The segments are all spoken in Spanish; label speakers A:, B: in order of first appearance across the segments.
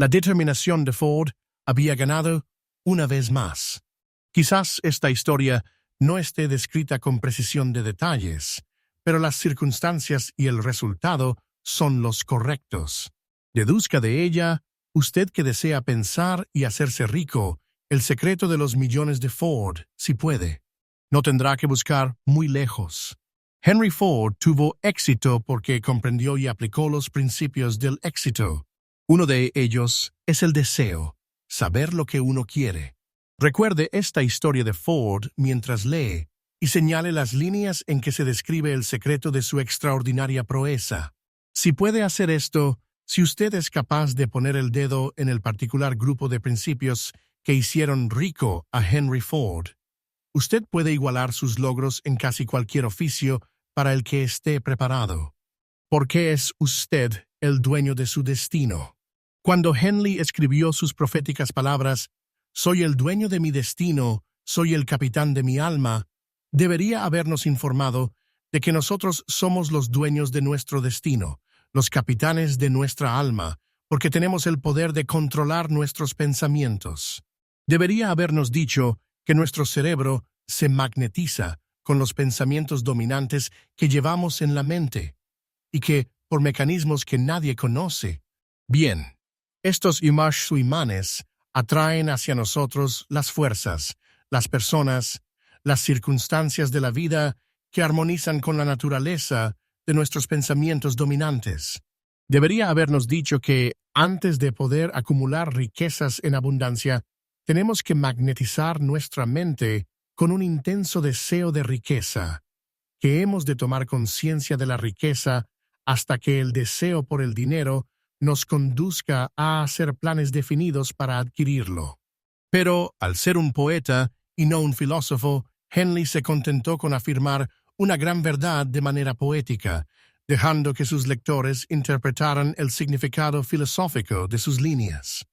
A: La determinación de Ford había ganado una vez más. Quizás esta historia no esté descrita con precisión de detalles, pero las circunstancias y el resultado son los correctos. Deduzca de ella, usted que desea pensar y hacerse rico, el secreto de los millones de Ford, si puede. No tendrá que buscar muy lejos. Henry Ford tuvo éxito porque comprendió y aplicó los principios del éxito. Uno de ellos es el deseo, saber lo que uno quiere. Recuerde esta historia de Ford mientras lee y señale las líneas en que se describe el secreto de su extraordinaria proeza. Si puede hacer esto, si usted es capaz de poner el dedo en el particular grupo de principios que hicieron rico a Henry Ford, usted puede igualar sus logros en casi cualquier oficio para el que esté preparado. Porque es usted el dueño de su destino. Cuando Henley escribió sus proféticas palabras, «Soy el dueño de mi destino, soy el capitán de mi alma», debería habernos informado de que nosotros somos los dueños de nuestro destino, los capitanes de nuestra alma, porque tenemos el poder de controlar nuestros pensamientos. Debería habernos dicho que nuestro cerebro se magnetiza con los pensamientos dominantes que llevamos en la mente, y que, por mecanismos que nadie conoce, bien, estos imanes atraen hacia nosotros las fuerzas, las personas, las circunstancias de la vida que armonizan con la naturaleza de nuestros pensamientos dominantes. Debería habernos dicho que, antes de poder acumular riquezas en abundancia, tenemos que magnetizar nuestra mente con un intenso deseo de riqueza, que hemos de tomar conciencia de la riqueza hasta que el deseo por el dinero nos conduzca a hacer planes definidos para adquirirlo. Pero, al ser un poeta y no un filósofo, Henley se contentó con afirmar una gran verdad de manera poética, dejando que sus lectores interpretaran el significado filosófico de sus líneas.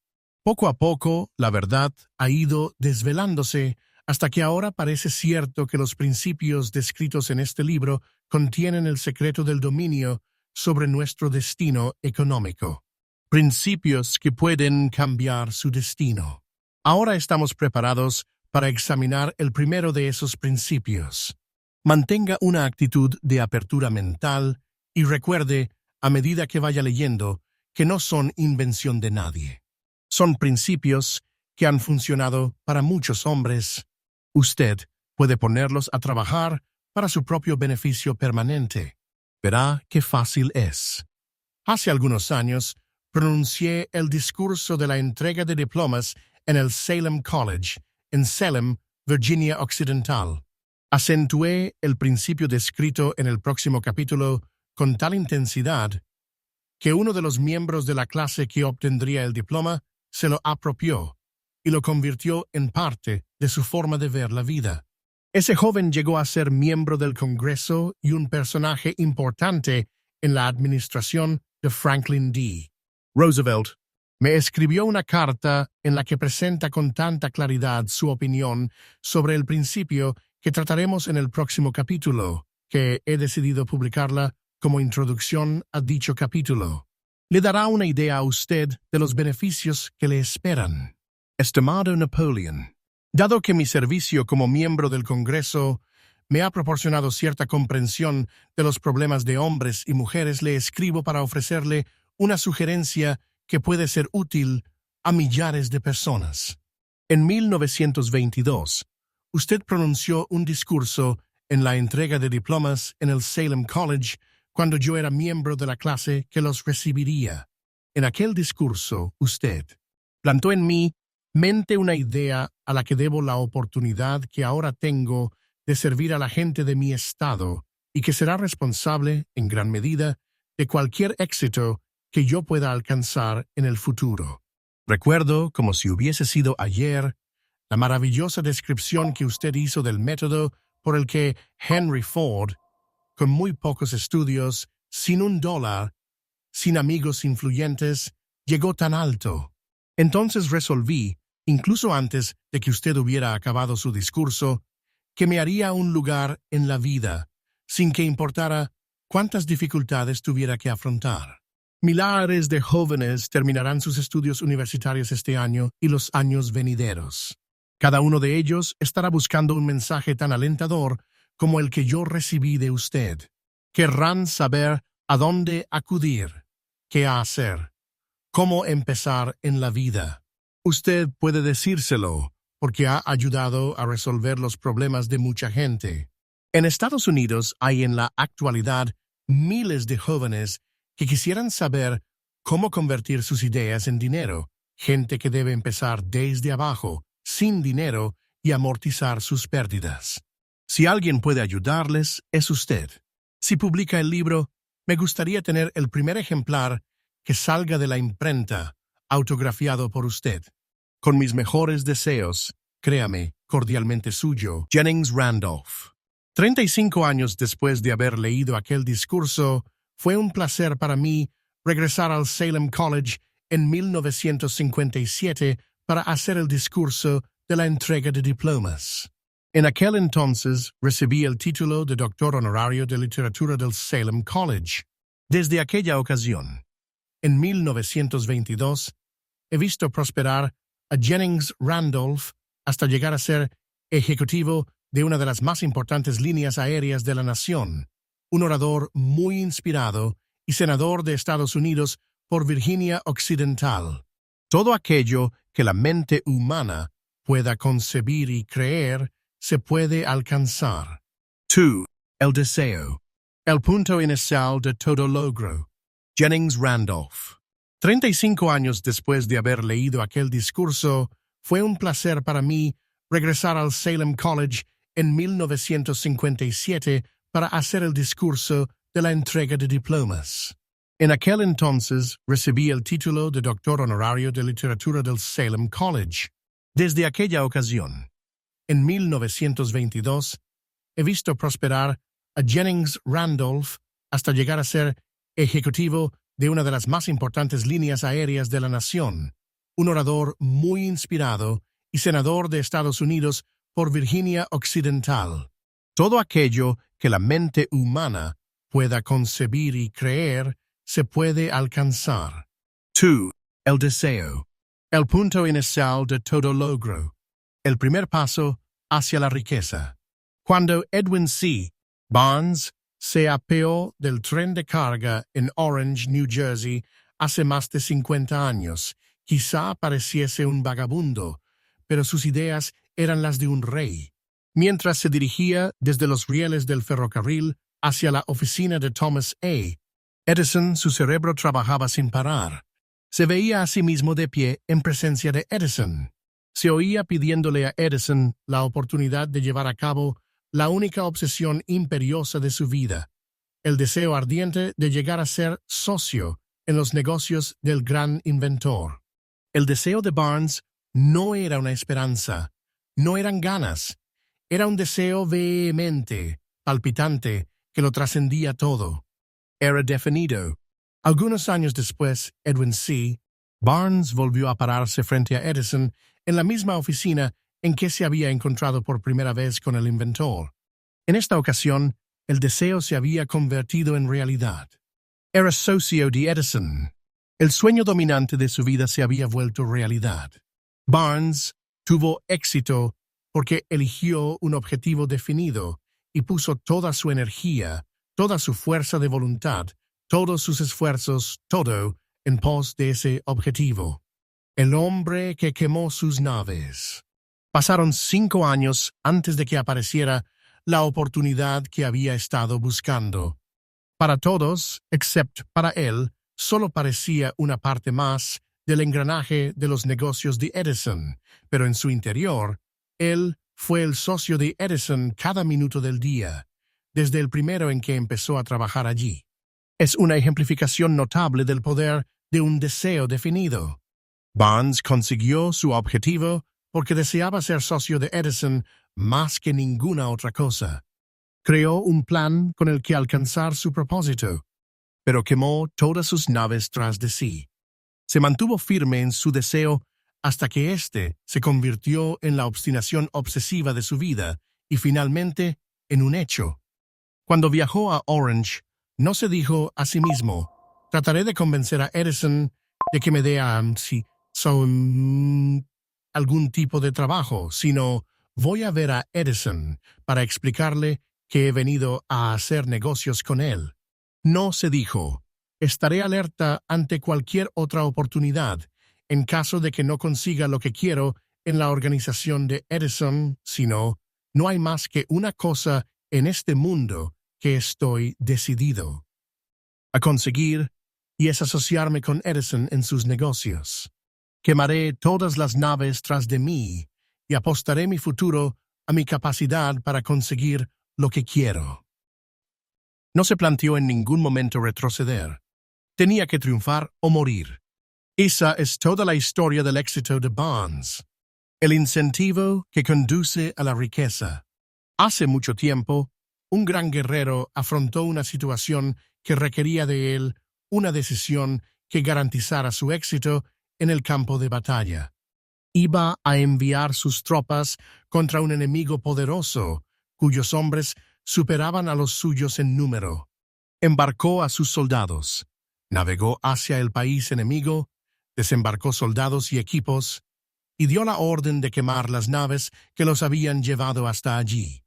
A: Poco a poco, la verdad ha ido desvelándose hasta que ahora parece cierto que los principios descritos en este libro contienen el secreto del dominio sobre nuestro destino económico. Principios que pueden cambiar su destino. Ahora estamos preparados para examinar el primero de esos principios. Mantenga una actitud de apertura mental y recuerde, a medida que vaya leyendo, que no son invención de nadie. Son principios que han funcionado para muchos hombres. Usted puede ponerlos a trabajar para su propio beneficio permanente. Verá qué fácil es. Hace algunos años, pronuncié el discurso de la entrega de diplomas en el Salem College, en Salem, Virginia Occidental. Acentué el principio descrito en el próximo capítulo con tal intensidad que uno de los miembros de la clase que obtendría el diploma se lo apropió y lo convirtió en parte de su forma de ver la vida. Ese joven llegó a ser miembro del Congreso y un personaje importante en la administración de Franklin D. Roosevelt. Me escribió una carta en la que presenta con tanta claridad su opinión sobre el principio que trataremos en el próximo capítulo, que he decidido publicarla como introducción a dicho capítulo. Le dará una idea a usted de los beneficios que le esperan. Estimado Napoleon, dado que mi servicio como miembro del Congreso me ha proporcionado cierta comprensión de los problemas de hombres y mujeres, le escribo para ofrecerle una sugerencia que puede ser útil a millares de personas. En 1922, usted pronunció un discurso en la entrega de diplomas en el Salem College cuando yo era miembro de la clase que los recibiría. En aquel discurso, usted plantó en mi mente una idea a la que debo la oportunidad que ahora tengo de servir a la gente de mi estado y que será responsable, en gran medida, de cualquier éxito que yo pueda alcanzar en el futuro. Recuerdo, como si hubiese sido ayer, la maravillosa descripción que usted hizo del método por el que Henry Ford, con muy pocos estudios, sin $1, sin amigos influyentes, llegó tan alto. Entonces resolví, incluso antes de que usted hubiera acabado su discurso, que me haría un lugar en la vida, sin que importara cuántas dificultades tuviera que afrontar. Millares de jóvenes terminarán sus estudios universitarios este año y los años venideros. Cada uno de ellos estará buscando un mensaje tan alentador como el que yo recibí de usted. Querrán saber a dónde acudir, qué hacer, cómo empezar en la vida. Usted puede decírselo porque ha ayudado a resolver los problemas de mucha gente. En Estados Unidos hay en la actualidad miles de jóvenes que quisieran saber cómo convertir sus ideas en dinero, gente que debe empezar desde abajo, sin dinero y amortizar sus pérdidas. Si alguien puede ayudarles, es usted. Si publica el libro, me gustaría tener el primer ejemplar que salga de la imprenta, autografiado por usted. Con mis mejores deseos, créame, cordialmente suyo, Jennings Randolph. 35 años después de haber leído aquel discurso, fue un placer para mí regresar al Salem College en 1957 para hacer el discurso de la entrega de diplomas. En aquel entonces recibí el título de doctor honorario de literatura del Salem College. Desde aquella ocasión, en 1922, he visto prosperar a Jennings Randolph hasta llegar a ser ejecutivo de una de las más importantes líneas aéreas de la nación, un orador muy inspirado y senador de Estados Unidos por Virginia Occidental. Todo aquello que la mente humana pueda concebir y creer se puede alcanzar. 2. El deseo. El punto inicial de todo logro. Jennings Randolph. 35 años después de haber leído aquel discurso, fue un placer para mí regresar al Salem College en 1957 para hacer el discurso de la entrega de diplomas. En aquel entonces recibí el título de doctor honorario de literatura del Salem College. Desde aquella ocasión, en 1922, he visto prosperar a Jennings Randolph hasta llegar a ser ejecutivo de una de las más importantes líneas aéreas de la nación, un orador muy inspirado y senador de Estados Unidos por Virginia Occidental. Todo aquello que la mente humana pueda concebir y creer se puede alcanzar. 2. El deseo. El punto inicial de todo logro. El primer paso hacia la riqueza. Cuando Edwin C. Barnes se apeó del tren de carga en Orange, New Jersey, hace más de 50 años, quizá pareciese un vagabundo, pero sus ideas eran las de un rey. Mientras se dirigía desde los rieles del ferrocarril hacia la oficina de Thomas A. Edison, su cerebro trabajaba sin parar. Se veía a sí mismo de pie en presencia de Edison. Se oía pidiéndole a Edison la oportunidad de llevar a cabo la única obsesión imperiosa de su vida, el deseo ardiente de llegar a ser socio en los negocios del gran inventor. El deseo de Barnes no era una esperanza, no eran ganas, era un deseo vehemente, palpitante, que lo trascendía todo. Era definido. Algunos años después, Edwin C. Barnes volvió a pararse frente a Edison en la misma oficina en que se había encontrado por primera vez con el inventor. En esta ocasión, el deseo se había convertido en realidad. Era socio de Edison. El sueño dominante de su vida se había vuelto realidad. Barnes tuvo éxito porque eligió un objetivo definido y puso toda su energía, toda su fuerza de voluntad, todos sus esfuerzos, todo, en pos de ese objetivo. El hombre que quemó sus naves. Pasaron 5 años antes de que apareciera la oportunidad que había estado buscando. Para todos, excepto para él, solo parecía una parte más del engranaje de los negocios de Edison, pero en su interior, él fue el socio de Edison cada minuto del día, desde el primero en que empezó a trabajar allí. Es una ejemplificación notable del poder de un deseo definido. Barnes consiguió su objetivo porque deseaba ser socio de Edison más que ninguna otra cosa. Creó un plan con el que alcanzar su propósito, pero quemó todas sus naves tras de sí. Se mantuvo firme en su deseo hasta que éste se convirtió en la obstinación obsesiva de su vida y finalmente en un hecho. Cuando viajó a Orange, no se dijo a sí mismo, Trataré de convencer a Edison de que me dé algún tipo de trabajo, sino voy a ver a Edison para explicarle que he venido a hacer negocios con él. No se dijo. Estaré alerta ante cualquier otra oportunidad, en caso de que no consiga lo que quiero en la organización de Edison, sino no hay más que una cosa en este mundo que estoy decidido a conseguir, y es asociarme con Edison en sus negocios. Quemaré todas las naves tras de mí y apostaré mi futuro a mi capacidad para conseguir lo que quiero. No se planteó en ningún momento retroceder. Tenía que triunfar o morir. Esa es toda la historia del éxito de Barnes. El incentivo que conduce a la riqueza. Hace mucho tiempo, un gran guerrero afrontó una situación que requería de él una decisión que garantizara su éxito en el campo de batalla. Iba a enviar sus tropas contra un enemigo poderoso, cuyos hombres superaban a los suyos en número. Embarcó a sus soldados, navegó hacia el país enemigo, desembarcó soldados y equipos, y dio la orden de quemar las naves que los habían llevado hasta allí.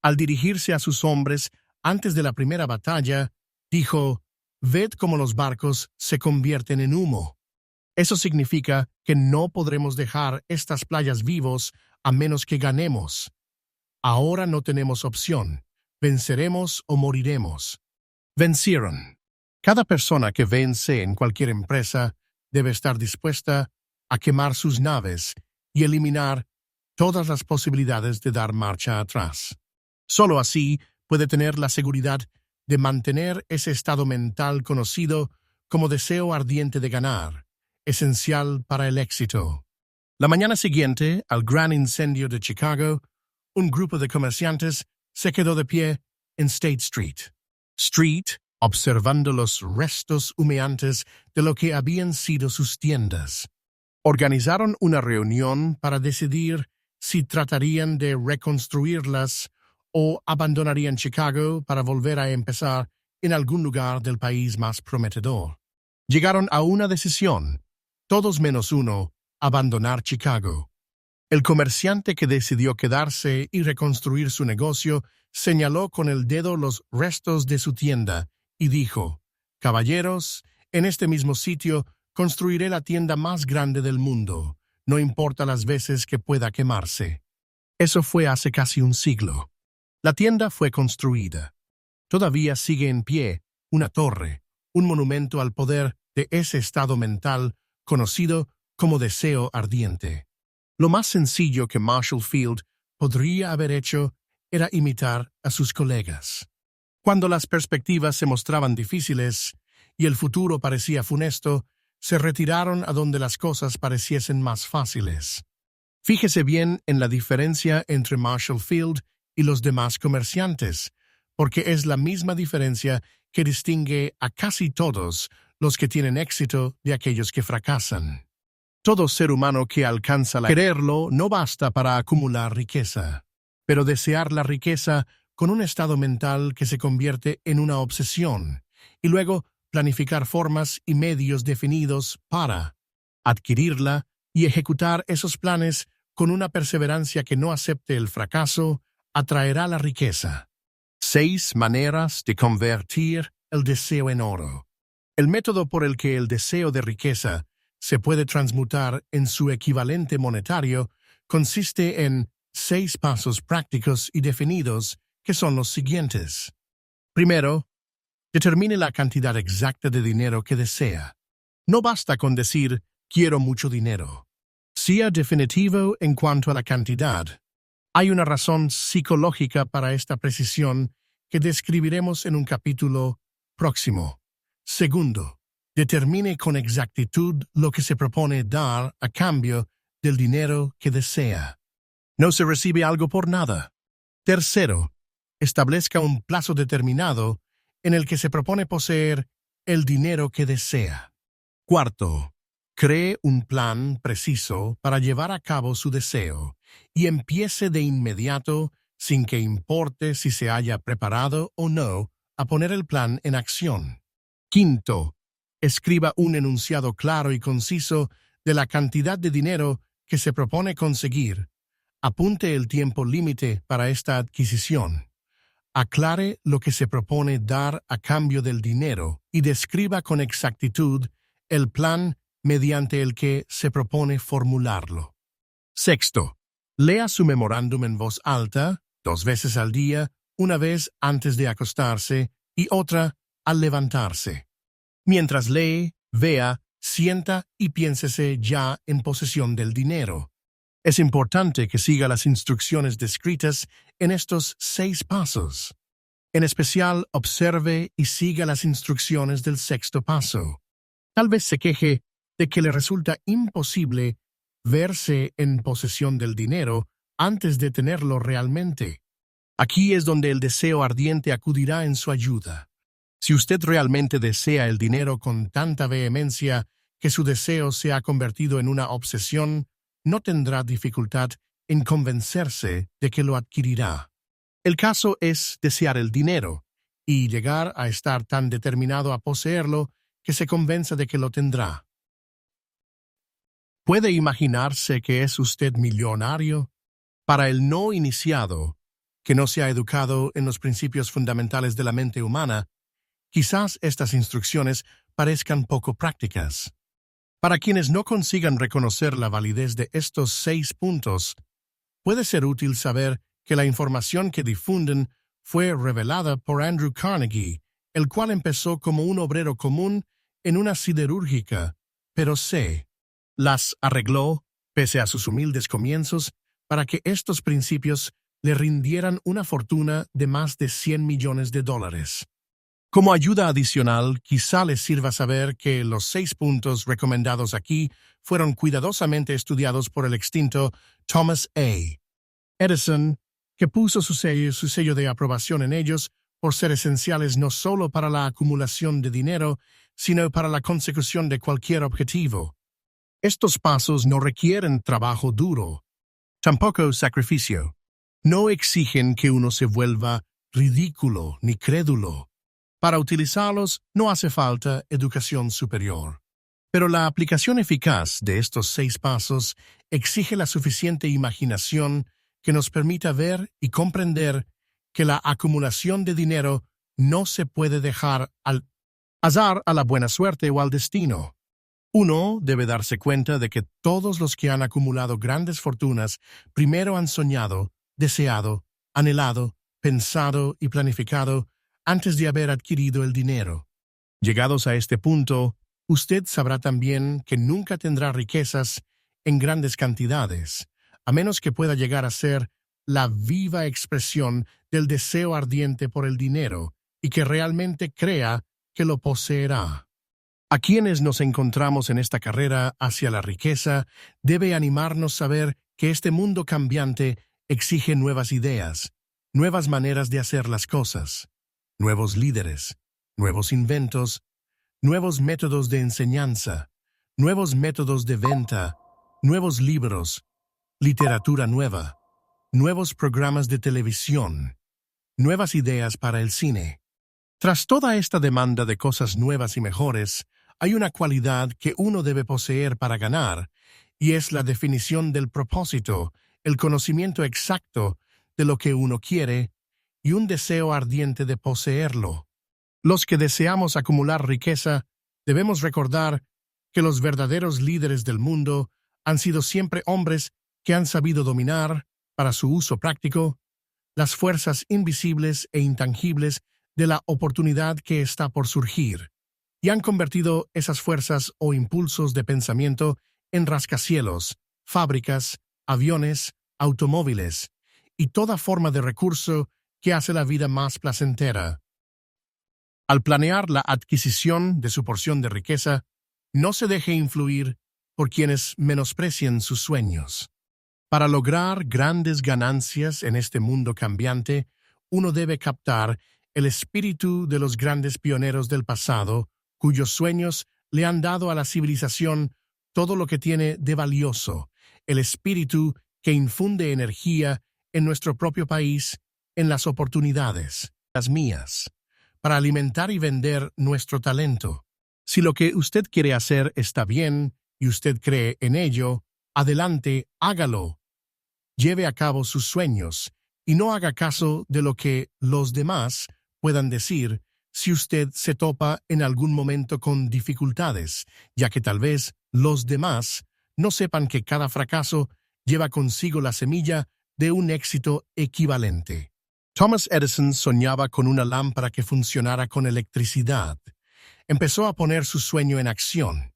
A: Al dirigirse a sus hombres antes de la primera batalla, dijo: «Ved cómo los barcos se convierten en humo. Eso significa que no podremos dejar estas playas vivos a menos que ganemos. Ahora no tenemos opción. Venceremos o moriremos». Vencieron. Cada persona que vence en cualquier empresa debe estar dispuesta a quemar sus naves y eliminar todas las posibilidades de dar marcha atrás. Solo así puede tener la seguridad de mantener ese estado mental conocido como deseo ardiente de ganar, esencial para el éxito. La mañana siguiente, al gran incendio de Chicago, un grupo de comerciantes se quedó de pie en State Street, observando los restos humeantes de lo que habían sido sus tiendas. Organizaron una reunión para decidir si tratarían de reconstruirlas o abandonarían Chicago para volver a empezar en algún lugar del país más prometedor. Llegaron a una decisión, todos menos uno, abandonar Chicago. El comerciante que decidió quedarse y reconstruir su negocio señaló con el dedo los restos de su tienda y dijo: «Caballeros, en este mismo sitio construiré la tienda más grande del mundo, no importa las veces que pueda quemarse». Eso fue hace casi un siglo. La tienda fue construida. Todavía sigue en pie una torre, un monumento al poder de ese estado mental conocido como deseo ardiente. Lo más sencillo que Marshall Field podría haber hecho era imitar a sus colegas. Cuando las perspectivas se mostraban difíciles y el futuro parecía funesto, se retiraron a donde las cosas pareciesen más fáciles. Fíjese bien en la diferencia entre Marshall Field y los demás comerciantes, porque es la misma diferencia que distingue a casi todos los que tienen éxito de aquellos que fracasan. Todo ser humano que alcanza quererlo no basta para acumular riqueza, pero desear la riqueza con un estado mental que se convierte en una obsesión, y luego planificar formas y medios definidos para adquirirla y ejecutar esos planes con una perseverancia que no acepte el fracaso, atraerá la riqueza. 6 maneras de convertir el deseo en oro. El método por el que el deseo de riqueza se puede transmutar en su equivalente monetario consiste en 6 pasos prácticos y definidos que son los siguientes. Primero, determine la cantidad exacta de dinero que desea. No basta con decir «quiero mucho dinero». Sea definitivo en cuanto a la cantidad. Hay una razón psicológica para esta precisión que describiremos en un capítulo próximo. Segundo, determine con exactitud lo que se propone dar a cambio del dinero que desea. No se recibe algo por nada. Tercero, establezca un plazo determinado en el que se propone poseer el dinero que desea. Cuarto, cree un plan preciso para llevar a cabo su deseo y empiece de inmediato, sin que importe si se haya preparado o no, a poner el plan en acción. Quinto, Escriba un enunciado claro y conciso de la cantidad de dinero que se propone conseguir. Apunte el tiempo límite para esta adquisición. Aclare lo que se propone dar a cambio del dinero y describa con exactitud el plan mediante el que se propone formularlo. Sexto, lea su memorándum en voz alta, 2 veces al día, una vez antes de acostarse y otra al levantarse. Mientras lee, vea, sienta y piénsese ya en posesión del dinero. Es importante que siga las instrucciones descritas en estos 6 pasos. En especial, observe y siga las instrucciones del 6º paso. Tal vez se queje de que le resulta imposible verse en posesión del dinero antes de tenerlo realmente. Aquí es donde el deseo ardiente acudirá en su ayuda. Si usted realmente desea el dinero con tanta vehemencia que su deseo se ha convertido en una obsesión, no tendrá dificultad en convencerse de que lo adquirirá. El caso es desear el dinero y llegar a estar tan determinado a poseerlo que se convenza de que lo tendrá. ¿Puede imaginarse que es usted millonario? Para el no iniciado, que no se ha educado en los principios fundamentales de la mente humana, quizás estas instrucciones parezcan poco prácticas. Para quienes no consigan reconocer la validez de estos 6 puntos, puede ser útil saber que la información que difunden fue revelada por Andrew Carnegie, el cual empezó como un obrero común en una siderúrgica, pero las arregló, pese a sus humildes comienzos, para que estos principios le rindieran una fortuna de más de $100 millones. Como ayuda adicional, quizá les sirva saber que los 6 puntos recomendados aquí fueron cuidadosamente estudiados por el extinto Thomas A. Edison, que puso su sello de aprobación en ellos por ser esenciales no solo para la acumulación de dinero, sino para la consecución de cualquier objetivo. Estos pasos no requieren trabajo duro, tampoco sacrificio. No exigen que uno se vuelva ridículo ni crédulo. Para utilizarlos no hace falta educación superior. Pero la aplicación eficaz de estos 6 pasos exige la suficiente imaginación que nos permita ver y comprender que la acumulación de dinero no se puede dejar al azar, a la buena suerte o al destino. Uno debe darse cuenta de que todos los que han acumulado grandes fortunas primero han soñado, deseado, anhelado, pensado y planificado antes de haber adquirido el dinero. Llegados a este punto, usted sabrá también que nunca tendrá riquezas en grandes cantidades, a menos que pueda llegar a ser la viva expresión del deseo ardiente por el dinero y que realmente crea que lo poseerá. A quienes nos encontramos en esta carrera hacia la riqueza, debe animarnos saber que este mundo cambiante exige nuevas ideas, nuevas maneras de hacer las cosas, nuevos líderes, nuevos inventos, nuevos métodos de enseñanza, nuevos métodos de venta, nuevos libros, literatura nueva, nuevos programas de televisión, nuevas ideas para el cine. Tras toda esta demanda de cosas nuevas y mejores, hay una cualidad que uno debe poseer para ganar, y es la definición del propósito, el conocimiento exacto de lo que uno quiere y un deseo ardiente de poseerlo. Los que deseamos acumular riqueza, debemos recordar que los verdaderos líderes del mundo han sido siempre hombres que han sabido dominar, para su uso práctico, las fuerzas invisibles e intangibles de la oportunidad que está por surgir, y han convertido esas fuerzas o impulsos de pensamiento en rascacielos, fábricas, aviones, automóviles y toda forma de recurso que hace la vida más placentera. Al planear la adquisición de su porción de riqueza, no se deje influir por quienes menosprecien sus sueños. Para lograr grandes ganancias en este mundo cambiante, uno debe captar el espíritu de los grandes pioneros del pasado, cuyos sueños le han dado a la civilización todo lo que tiene de valioso, el espíritu que infunde energía en nuestro propio país, en las oportunidades, las mías, para alimentar y vender nuestro talento. Si lo que usted quiere hacer está bien y usted cree en ello, adelante, hágalo. Lleve a cabo sus sueños y no haga caso de lo que los demás puedan decir si usted se topa en algún momento con dificultades, ya que tal vez los demás no sepan que cada fracaso lleva consigo la semilla de un éxito equivalente. Thomas Edison soñaba con una lámpara que funcionara con electricidad. Empezó a poner su sueño en acción,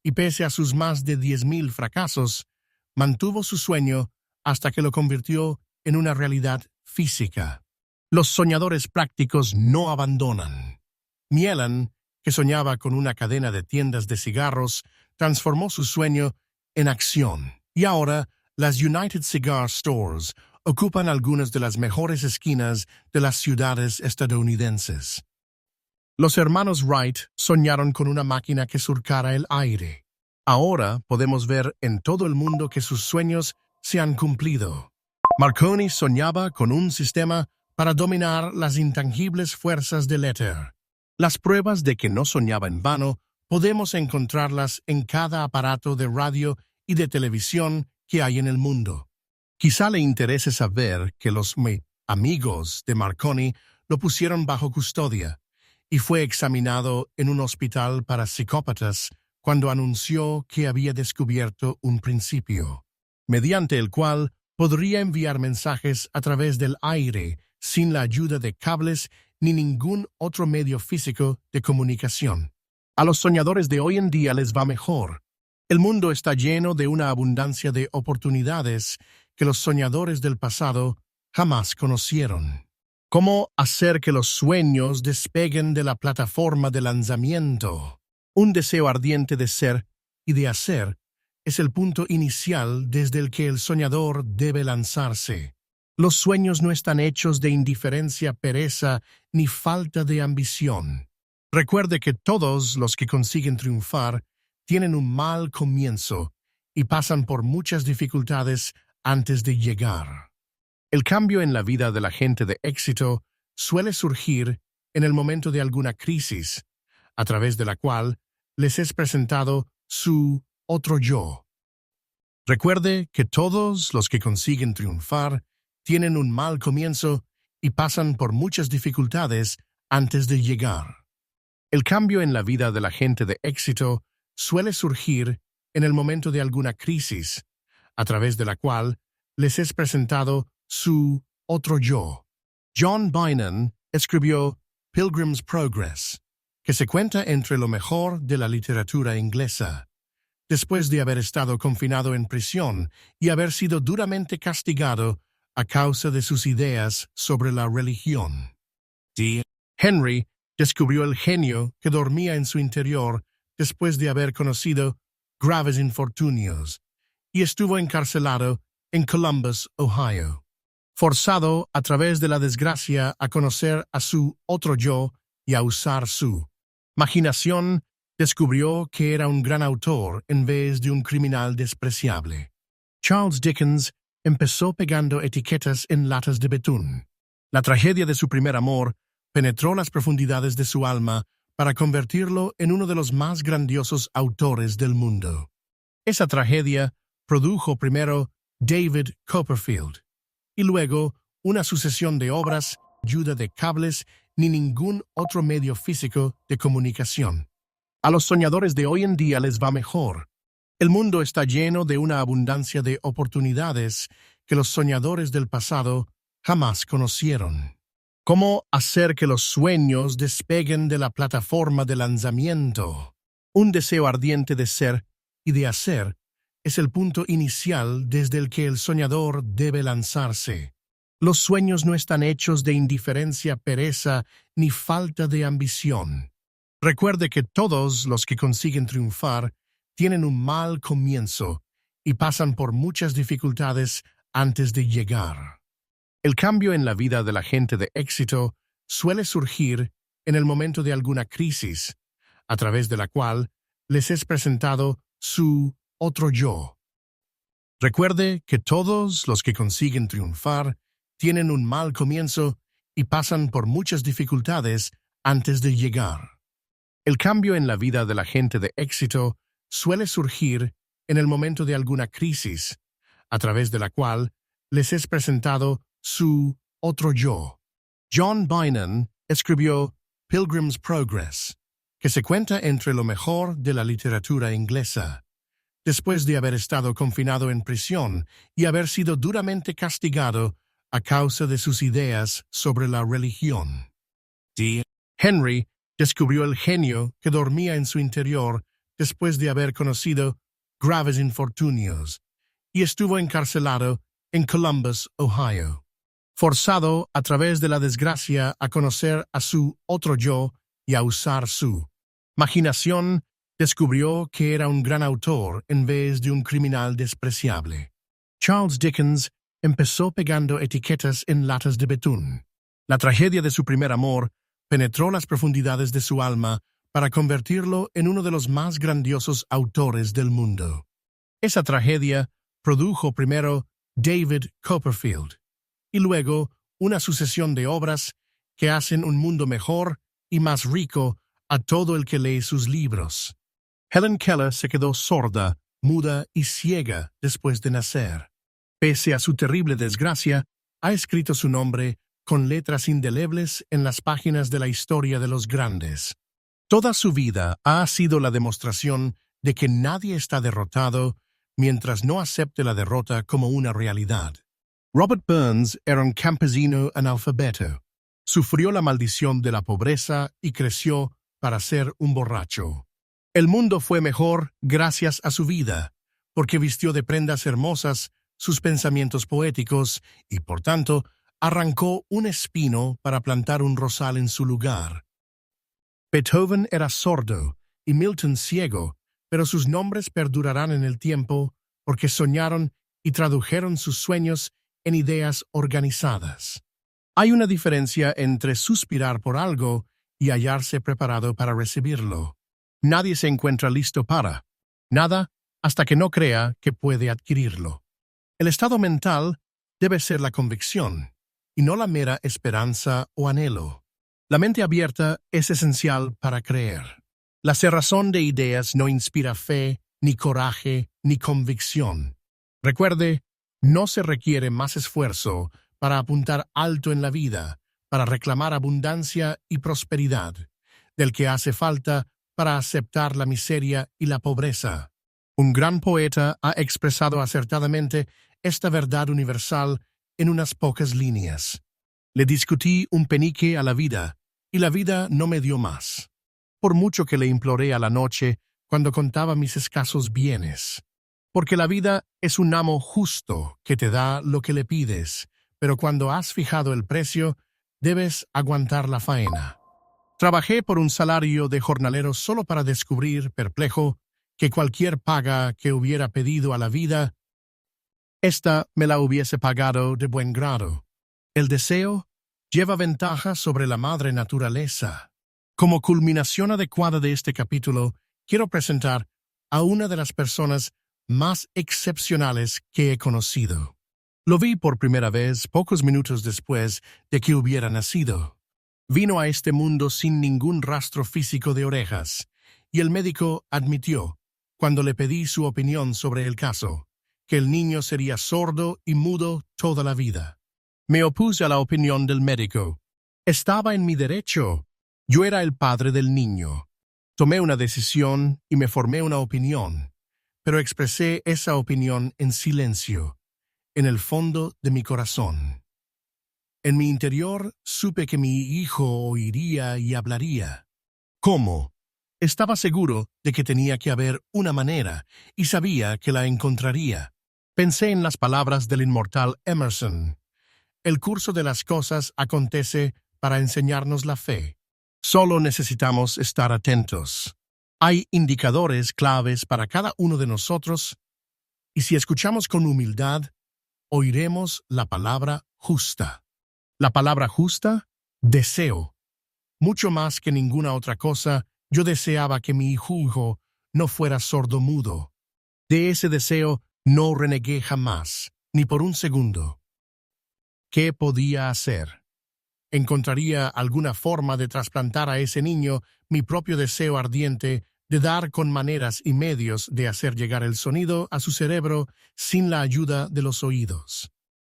A: y pese a sus más de 10,000 fracasos, mantuvo su sueño hasta que lo convirtió en una realidad física. Los soñadores prácticos no abandonan. Mielan, que soñaba con una cadena de tiendas de cigarros, transformó su sueño en acción. Y ahora, las United Cigar Stores ocupan algunas de las mejores esquinas de las ciudades estadounidenses. Los hermanos Wright soñaron con una máquina que surcara el aire. Ahora podemos ver en todo el mundo que sus sueños se han cumplido. Marconi soñaba con un sistema para dominar las intangibles fuerzas del éter. Las pruebas de que no soñaba en vano podemos encontrarlas en cada aparato de radio y de televisión que hay en el mundo. Quizá le interese saber que los amigos de Marconi lo pusieron bajo custodia y fue examinado en un hospital para psicópatas cuando anunció que había descubierto un principio, mediante el cual podría enviar mensajes a través del aire sin la ayuda de cables ni ningún otro medio físico de comunicación. A los soñadores de hoy en día les va mejor. El mundo está lleno de una abundancia de oportunidades que los soñadores del pasado jamás conocieron. ¿Cómo hacer que los sueños despeguen de la plataforma de lanzamiento? Un deseo ardiente de ser y de hacer es el punto inicial desde el que el soñador debe lanzarse. Los sueños no están hechos de indiferencia, pereza ni falta de ambición. Recuerde que todos los que consiguen triunfar tienen un mal comienzo y pasan por muchas dificultades antes de llegar. El cambio en la vida de la gente de éxito suele surgir en el momento de alguna crisis, a través de la cual les es presentado su otro yo. Recuerde que todos los que consiguen triunfar tienen un mal comienzo y pasan por muchas dificultades antes de llegar. El cambio en la vida de la gente de éxito suele surgir en el momento de alguna crisis, a través de la cual les es presentado su otro yo. John Bynon escribió Pilgrim's Progress, que se cuenta entre lo mejor de la literatura inglesa. Después de haber estado confinado en prisión y haber sido duramente castigado a causa de sus ideas sobre la religión. D. Henry descubrió el genio que dormía en su interior después de haber conocido graves infortunios, y estuvo encarcelado en Columbus, Ohio. Forzado a través de la desgracia a conocer a su otro yo y a usar su imaginación, descubrió que era un gran autor en vez de un criminal despreciable. Charles Dickens empezó pegando etiquetas en latas de betún. La tragedia de su primer amor penetró las profundidades de su alma para convertirlo en uno de los más grandiosos autores del mundo. Esa tragedia produjo primero David Copperfield, y luego una sucesión de obras, ayuda de cables ni ningún otro medio físico de comunicación. A los soñadores de hoy en día les va mejor. El mundo está lleno de una abundancia de oportunidades que los soñadores del pasado jamás conocieron. ¿Cómo hacer que los sueños despeguen de la plataforma de lanzamiento? Un deseo ardiente de ser y de hacer es el punto inicial desde el que el soñador debe lanzarse. Los sueños no están hechos de indiferencia, pereza ni falta de ambición. Recuerde que todos los que consiguen triunfar tienen un mal comienzo y pasan por muchas dificultades antes de llegar. El cambio en la vida de la gente de éxito suele surgir en el momento de alguna crisis, a través de la cual les es presentado su otro yo. Recuerde que todos los que consiguen triunfar tienen un mal comienzo y pasan por muchas dificultades antes de llegar. El cambio en la vida de la gente de éxito suele surgir en el momento de alguna crisis, a través de la cual les es presentado su otro yo. John Bynon escribió Pilgrim's Progress, que se cuenta entre lo mejor de la literatura inglesa, después de haber estado confinado en prisión y haber sido duramente castigado a causa de sus ideas sobre la religión. D. Henry descubrió el genio que dormía en su interior después de haber conocido graves infortunios, y estuvo encarcelado en Columbus, Ohio. Forzado a través de la desgracia a conocer a su otro yo y a usar su imaginación, descubrió que era un gran autor en vez de un criminal despreciable. Charles Dickens empezó pegando etiquetas en latas de betún. La tragedia de su primer amor penetró las profundidades de su alma para convertirlo en uno de los más grandiosos autores del mundo. Esa tragedia produjo primero David Copperfield y luego una sucesión de obras que hacen un mundo mejor y más rico a todo el que lee sus libros. Helen Keller se quedó sorda, muda y ciega después de nacer. Pese a su terrible desgracia, ha escrito su nombre con letras indelebles en las páginas de la historia de los grandes. Toda su vida ha sido la demostración de que nadie está derrotado mientras no acepte la derrota como una realidad. Robert Burns era un campesino analfabeto. Sufrió la maldición de la pobreza y creció para ser un borracho. El mundo fue mejor gracias a su vida, porque vistió de prendas hermosas sus pensamientos poéticos y, por tanto, arrancó un espino para plantar un rosal en su lugar. Beethoven era sordo y Milton ciego, pero sus nombres perdurarán en el tiempo porque soñaron y tradujeron sus sueños en ideas organizadas. Hay una diferencia entre suspirar por algo y hallarse preparado para recibirlo. Nadie se encuentra listo para nada hasta que no crea que puede adquirirlo. El estado mental debe ser la convicción, y no la mera esperanza o anhelo. La mente abierta es esencial para creer. La cerrazón de ideas no inspira fe, ni coraje, ni convicción. Recuerde, no se requiere más esfuerzo para apuntar alto en la vida, para reclamar abundancia y prosperidad, del que hace falta para aceptar la miseria y la pobreza. Un gran poeta ha expresado acertadamente esta verdad universal en unas pocas líneas. Le discutí un penique a la vida, y la vida no me dio más, por mucho que le imploré a la noche cuando contaba mis escasos bienes. Porque la vida es un amo justo que te da lo que le pides, pero cuando has fijado el precio, debes aguantar la faena. Trabajé por un salario de jornalero solo para descubrir, perplejo, que cualquier paga que hubiera pedido a la vida, ésta me la hubiese pagado de buen grado. El deseo lleva ventaja sobre la madre naturaleza. Como culminación adecuada de este capítulo, quiero presentar a una de las personas más excepcionales que he conocido. Lo vi por primera vez pocos minutos después de que hubiera nacido. Vino a este mundo sin ningún rastro físico de orejas, y el médico admitió, cuando le pedí su opinión sobre el caso, que el niño sería sordo y mudo toda la vida. Me opuse a la opinión del médico. Estaba en mi derecho. Yo era el padre del niño. Tomé una decisión y me formé una opinión, pero expresé esa opinión en silencio, en el fondo de mi corazón. En mi interior supe que mi hijo oiría y hablaría. ¿Cómo? Estaba seguro de que tenía que haber una manera y sabía que la encontraría. Pensé en las palabras del inmortal Emerson. El curso de las cosas acontece para enseñarnos la fe. Solo necesitamos estar atentos. Hay indicadores claves para cada uno de nosotros, y si escuchamos con humildad, oiremos la palabra justa. La palabra justa, deseo. Mucho más que ninguna otra cosa, yo deseaba que mi hijo no fuera sordomudo. De ese deseo no renegué jamás, ni por un segundo. ¿Qué podía hacer? Encontraría alguna forma de trasplantar a ese niño mi propio deseo ardiente de dar con maneras y medios de hacer llegar el sonido a su cerebro sin la ayuda de los oídos.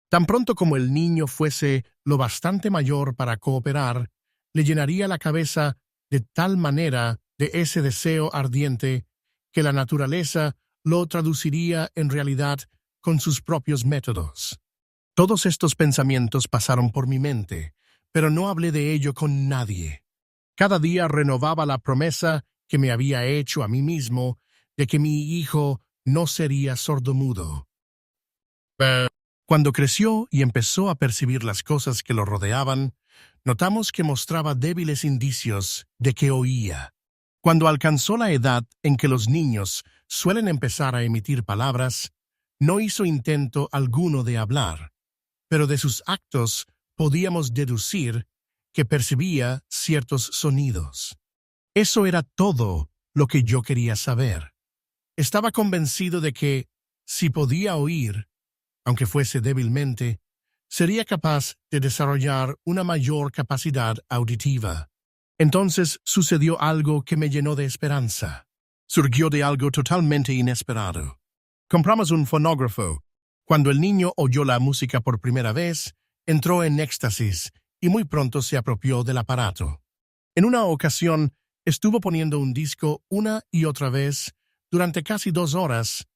A: Tan pronto como el niño fuese lo bastante mayor para cooperar, le llenaría la cabeza de tal manera de ese deseo ardiente que la naturaleza lo traduciría en realidad con sus propios métodos. Todos estos pensamientos pasaron por mi mente, pero no hablé de ello con nadie. Cada día renovaba la promesa que me había hecho a mí mismo de que mi hijo no sería sordomudo. Cuando creció y empezó a percibir las cosas que lo rodeaban, notamos que mostraba débiles indicios de que oía. Cuando alcanzó la edad en que los niños suelen empezar a emitir palabras, no hizo intento alguno de hablar, pero de sus actos podíamos deducir que percibía ciertos sonidos. Eso era todo lo que yo quería saber. Estaba convencido de que, si podía oír, aunque fuese débilmente, sería capaz de desarrollar una mayor capacidad auditiva. Entonces sucedió algo que me llenó de esperanza. Surgió de algo totalmente inesperado. Compramos un fonógrafo. Cuando el niño oyó la música por primera vez, entró en éxtasis y muy pronto se apropió del aparato. En una ocasión, estuvo poniendo un disco una y otra vez durante casi 2 horas,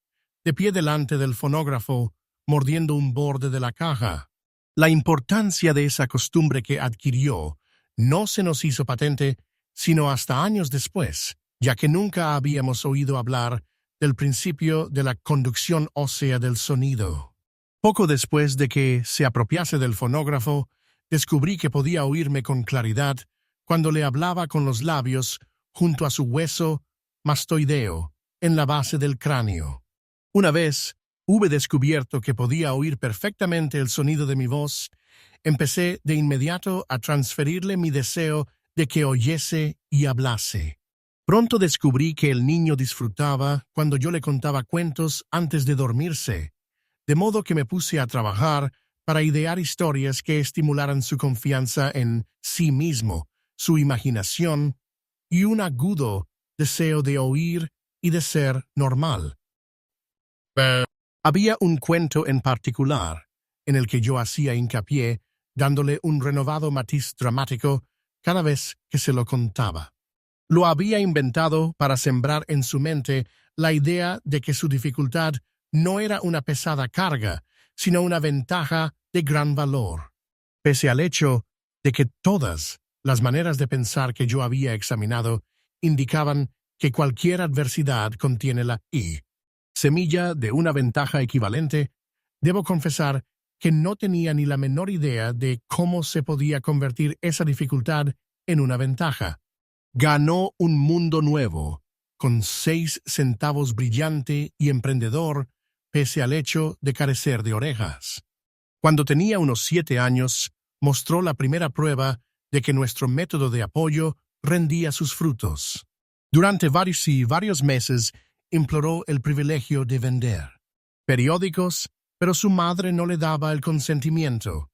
A: de pie delante del fonógrafo, mordiendo un borde de la caja. La importancia de esa costumbre que adquirió no se nos hizo patente sino hasta años después, ya que nunca habíamos oído hablar del principio de la conducción ósea del sonido. Poco después de que se apropiase del fonógrafo, descubrí que podía oírme con claridad cuando le hablaba con los labios junto a su hueso mastoideo en la base del cráneo. Una vez hube descubierto que podía oír perfectamente el sonido de mi voz, empecé de inmediato a transferirle mi deseo de que oyese y hablase. Pronto descubrí que el niño disfrutaba cuando yo le contaba cuentos antes de dormirse, de modo que me puse a trabajar para idear historias que estimularan su confianza en sí mismo, su imaginación y un agudo deseo de oír y de ser normal. Había un cuento en particular en el que yo hacía hincapié, dándole un renovado matiz dramático cada vez que se lo contaba. Lo había inventado para sembrar en su mente la idea de que su dificultad no era una pesada carga, sino una ventaja de gran valor. Pese al hecho de que todas las maneras de pensar que yo había examinado indicaban que cualquier adversidad contiene la semilla de una ventaja equivalente, debo confesar que no tenía ni la menor idea de cómo se podía convertir esa dificultad en una ventaja. Ganó un mundo nuevo, con 6 centavos brillante y emprendedor, pese al hecho de carecer de orejas. Cuando tenía unos 7 años, mostró la primera prueba de que nuestro método de apoyo rendía sus frutos. Durante varios meses imploró el privilegio de vender periódicos, pero su madre no le daba el consentimiento.